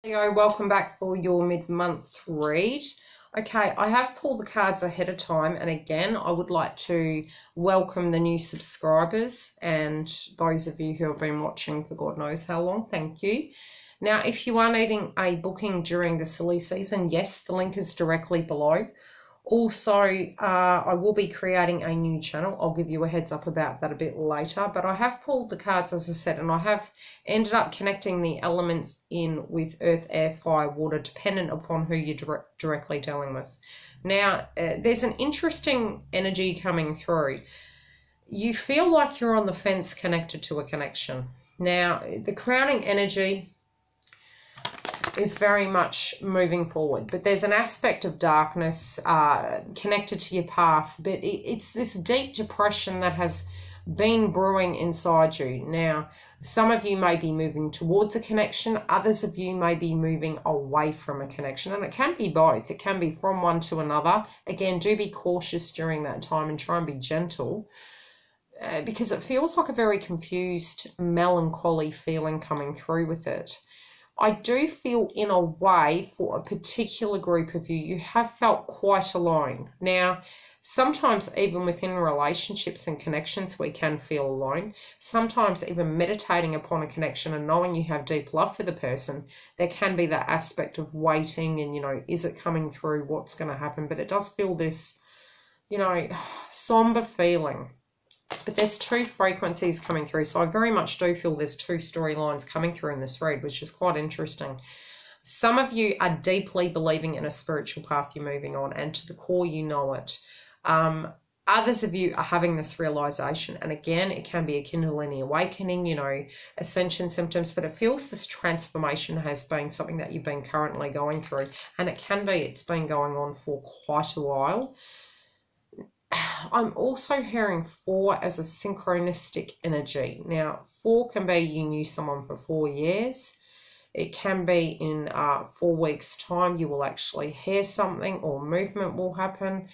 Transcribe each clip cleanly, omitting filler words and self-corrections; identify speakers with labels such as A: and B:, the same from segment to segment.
A: Leo, welcome back for your mid-month read. Okay, I have pulled the cards ahead of time, and again, I would like to welcome the new subscribers and those of you who have been watching for God knows how long. Thank you. Now, if you are needing a booking during the silly season, yes, the link is directly below. Also, I will be creating a new channel. I'll give you a heads up about that a bit later. But I have pulled the cards, as I said, and I have ended up connecting the elements in with earth, air, fire, water, dependent upon who you're directly dealing with. Now, there's an interesting energy coming through. You feel like you're on the fence connected to a connection. Now, the crowning energy is very much moving forward, but there's an aspect of darkness connected to your path, but it's this deep depression that has been brewing inside you. Now, some of you may be moving towards a connection, others of you may be moving away from a connection, and it can be both. It can be from one to another. Again, do be cautious during that time and try and be gentle, because it feels like a very confused, melancholy feeling coming through with it. I do feel, in a way, for a particular group of you, you have felt quite alone. Now, sometimes even within relationships and connections, we can feel alone. Sometimes even meditating upon a connection and knowing you have deep love for the person, there can be that aspect of waiting and, is it coming through? What's going to happen? But it does feel this, somber feeling. But there's two frequencies coming through, so I very much do feel there's two storylines coming through in this read, which is quite interesting. Some of you are deeply believing in a spiritual path you're moving on, and to the core you know it. Others of you are having this realization, and again, it can be a Kundalini awakening, ascension symptoms, but it feels this transformation has been something that you've been currently going through, and it can be it's been going on for quite a while. I'm also hearing 4 as a synchronistic energy. Now, 4 can be you knew someone for 4 years. It can be in 4 weeks' time you will actually hear something or movement will happen.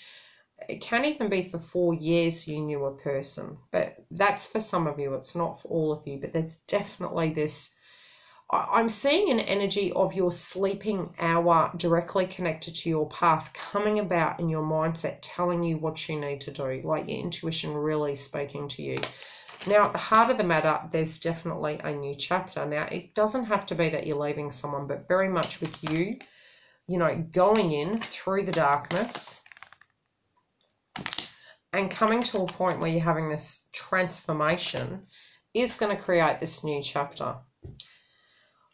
A: It can even be for 4 years you knew a person. But that's for some of you. It's not for all of you. But there's definitely this. I'm seeing an energy of your sleeping hour directly connected to your path coming about in your mindset, telling you what you need to do, like your intuition really speaking to you. Now, at the heart of the matter, there's definitely a new chapter. Now, it doesn't have to be that you're leaving someone, but very much with you, going in through the darkness and coming to a point where you're having this transformation is going to create this new chapter.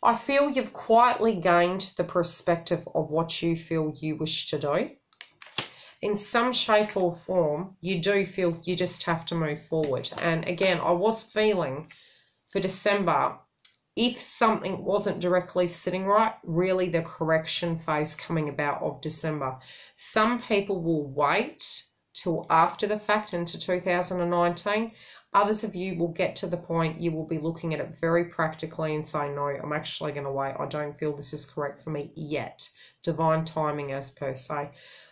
A: I feel you've quietly gained the perspective of what you feel you wish to do. In some shape or form, you do feel you just have to move forward. And again, I was feeling for December, if something wasn't directly sitting right, really the correction phase coming about of December. Some people will wait till after the fact into 2019. Others of you will get to the point you will be looking at it very practically and say, no, I'm actually going to wait. I don't feel this is correct for me yet. Divine timing as per se.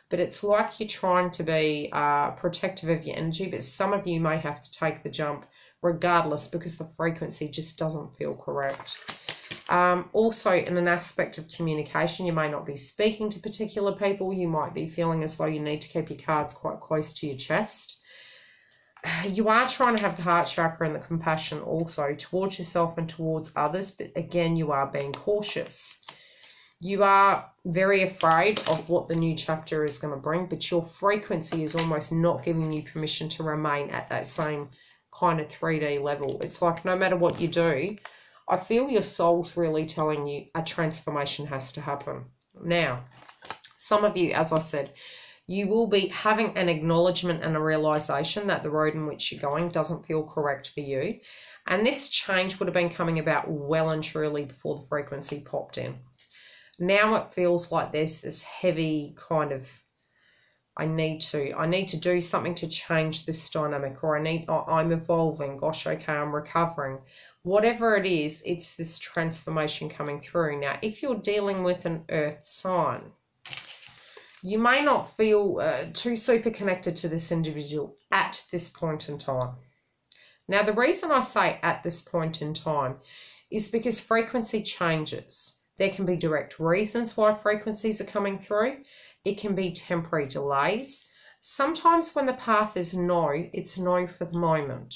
A: But it's like you're trying to be protective of your energy, but some of you may have to take the jump regardless because the frequency just doesn't feel correct. Also, in an aspect of communication, you may not be speaking to particular people. You might be feeling as though you need to keep your cards quite close to your chest. You are trying to have the heart chakra and the compassion also towards yourself and towards others, but again, you are being cautious. You are very afraid of what the new chapter is going to bring, but your frequency is almost not giving you permission to remain at that same kind of 3D level. It's like no matter what you do, I feel your soul's really telling you a transformation has to happen. Now, some of you, as I said, you will be having an acknowledgement and a realization that the road in which you're going doesn't feel correct for you. And this change would have been coming about well and truly before the frequency popped in. Now it feels like there's this heavy kind of, I need to do something to change this dynamic, or I'm evolving. Gosh, okay, I'm recovering. Whatever it is, it's this transformation coming through. Now, if you're dealing with an earth sign, you may not feel too super connected to this individual at this point in time. Now, the reason I say at this point in time is because frequency changes. There can be direct reasons why frequencies are coming through. It can be temporary delays. Sometimes when the path is no, it's no for the moment.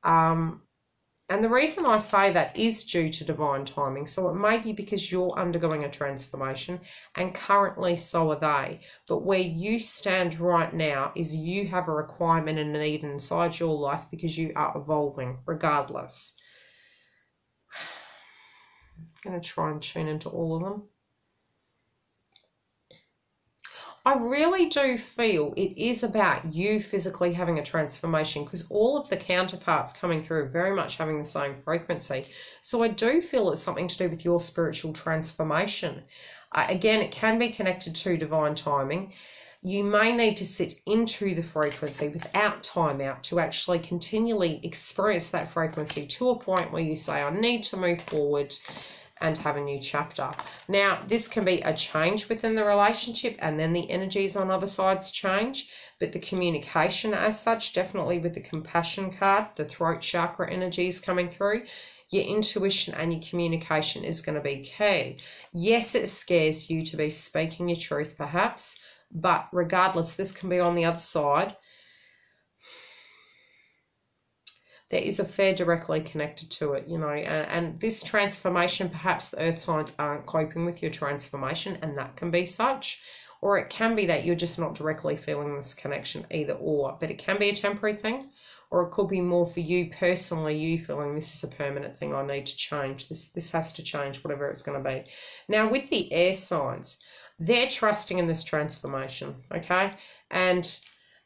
A: And the reason I say that is due to divine timing. So it may be because you're undergoing a transformation, and currently so are they. But where you stand right now is you have a requirement and a need inside your life because you are evolving regardless. I'm going to try and tune into all of them. I really do feel it is about you physically having a transformation, because all of the counterparts coming through are very much having the same frequency. So I do feel it's something to do with your spiritual transformation. Again, it can be connected to divine timing. You may need to sit into the frequency without time out to actually continually experience that frequency to a point where you say, I need to move forward and have a new chapter. Now, this can be a change within the relationship, and then the energies on other sides change, but the communication as such, definitely with the compassion card, the throat chakra energies coming through, your intuition and your communication is going to be key. Yes, it scares you to be speaking your truth perhaps, but regardless, this can be on the other side. There is a fair directly connected to it, you know, and this transformation, perhaps the earth signs aren't coping with your transformation, and that can be such, or it can be that you're just not directly feeling this connection, either or, but it can be a temporary thing, or it could be more for you personally, you feeling this is a permanent thing, I need to change, this has to change, whatever it's going to be. Now with the air signs, they're trusting in this transformation, okay, and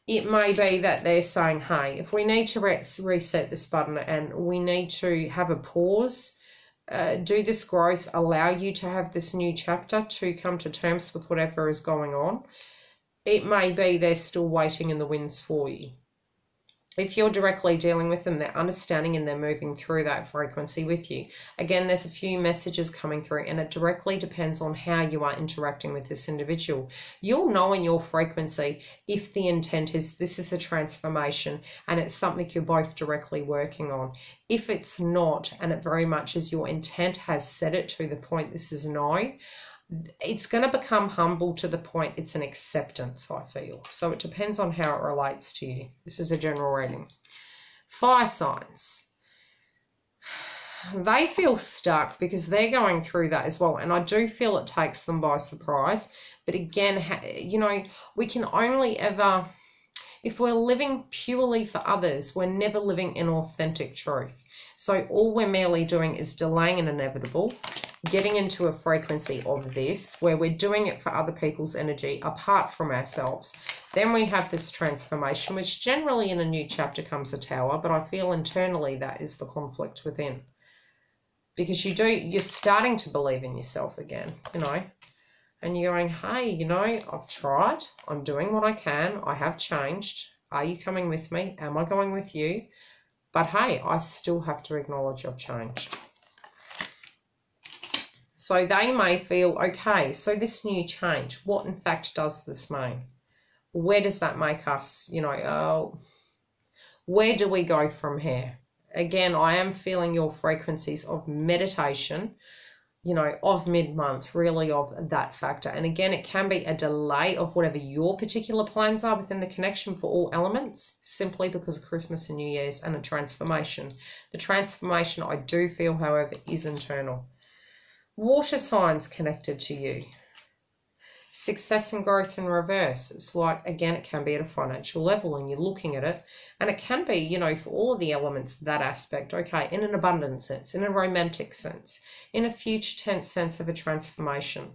A: it may be that they're saying, hey, if we need to reset this button and we need to have a pause, do this growth, allow you to have this new chapter to come to terms with whatever is going on, it may be they're still waiting in the winds for you. If you're directly dealing with them, they're understanding and they're moving through that frequency with you. Again, there's a few messages coming through, and it directly depends on how you are interacting with this individual. You'll know in your frequency if the intent is this is a transformation and it's something you're both directly working on. If it's not, and it very much is your intent has set it to the point this is no, it's going to become humble to the point it's an acceptance, I feel. So it depends on how it relates to you. This is a general reading. Fire signs. They feel stuck because they're going through that as well. And I do feel it takes them by surprise. But again, you know, we can only ever, if we're living purely for others, we're never living in authentic truth. So all we're merely doing is delaying an inevitable, getting into a frequency of this where we're doing it for other people's energy apart from ourselves. Then we have this transformation, which generally in a new chapter comes a tower, but I feel internally that is the conflict within, because you're starting to believe in yourself again, you know, and you're going, hey, you know, I've tried, I'm doing what I can, I have changed, are you coming with me, am I going with you? But hey, I still have to acknowledge I've changed. So they may feel, okay, so this new change, what in fact does this mean? Where does that make us, you know, where do we go from here? Again, I am feeling your frequencies of meditation, you know, of mid-month, really of that factor. And again, it can be a delay of whatever your particular plans are within the connection for all elements, simply because of Christmas and New Year's and a transformation. The transformation, I do feel, however, is internal. Water signs connected to you. Success and growth in reverse. It's like, again, it can be at a financial level and you're looking at it. And it can be, you know, for all of the elements, that aspect, okay, in an abundant sense, in a romantic sense, in a future tense sense of a transformation.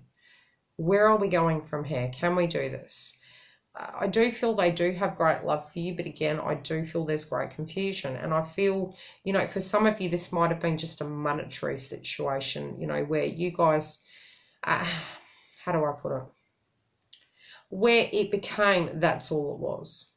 A: Where are we going from here? Can we do this? I do feel they do have great love for you, but again, I do feel there's great confusion. And I feel, you know, for some of you, this might have been just a monetary situation, you know, where you guys, how do I put it? Where it became that's all it was.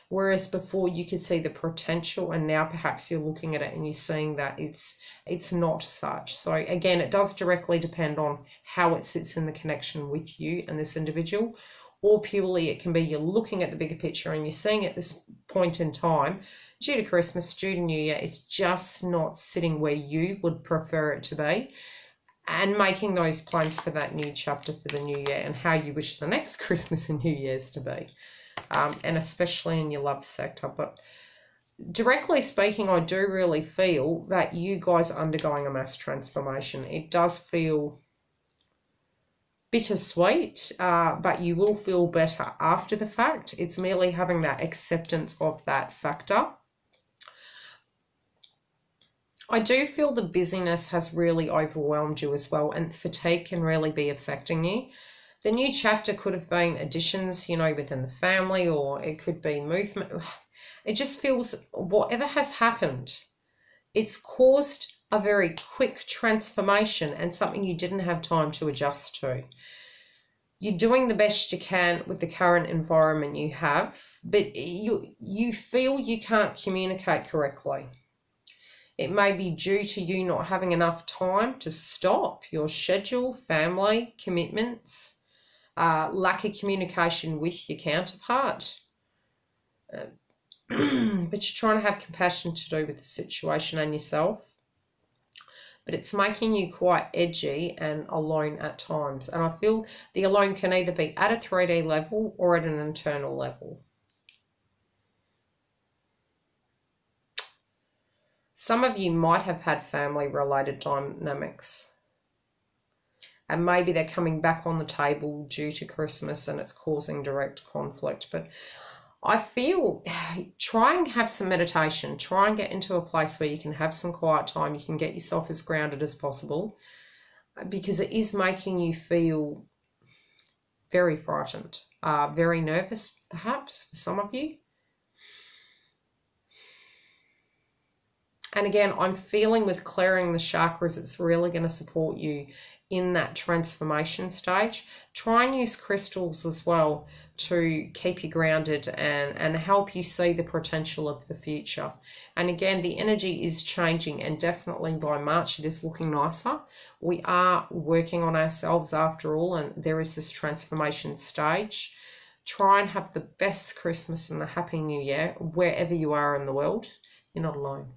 A: Whereas before you could see the potential, and now perhaps you're looking at it and you're seeing that it's not such. So again, it does directly depend on how it sits in the connection with you and this individual. Or purely it can be you're looking at the bigger picture and you're seeing at this point in time, due to Christmas, due to New Year, it's just not sitting where you would prefer it to be. and making those plans for that new chapter for the new year and how you wish the next Christmas and New Year's to be, and especially in your love sector. But directly speaking, I do really feel that you guys are undergoing a mass transformation. It does feel bittersweet, but you will feel better after the fact. It's merely having that acceptance of that factor. I do feel the busyness has really overwhelmed you as well, and fatigue can really be affecting you. The new chapter could have been additions, within the family, or it could be movement. It just feels whatever has happened, it's caused a very quick transformation and something you didn't have time to adjust to. You're doing the best you can with the current environment you have, but you feel you can't communicate correctly. It may be due to you not having enough time to stop your schedule, family, commitments, lack of communication with your counterpart. But you're trying to have compassion to do with the situation and yourself. But it's making you quite edgy and alone at times. And I feel the alone can either be at a 3D level or at an internal level. Some of you might have had family-related dynamics, and maybe they're coming back on the table due to Christmas and it's causing direct conflict. But I feel, try and have some meditation. Try and get into a place where you can have some quiet time. You can get yourself as grounded as possible, because it is making you feel very frightened, very nervous, perhaps, for some of you. And again, I'm feeling with clearing the chakras, it's really going to support you in that transformation stage. Try and use crystals as well to keep you grounded and help you see the potential of the future. And again, the energy is changing, and definitely by March it is looking nicer. We are working on ourselves after all, and there is this transformation stage. Try and have the best Christmas and the Happy New Year wherever you are in the world. You're not alone.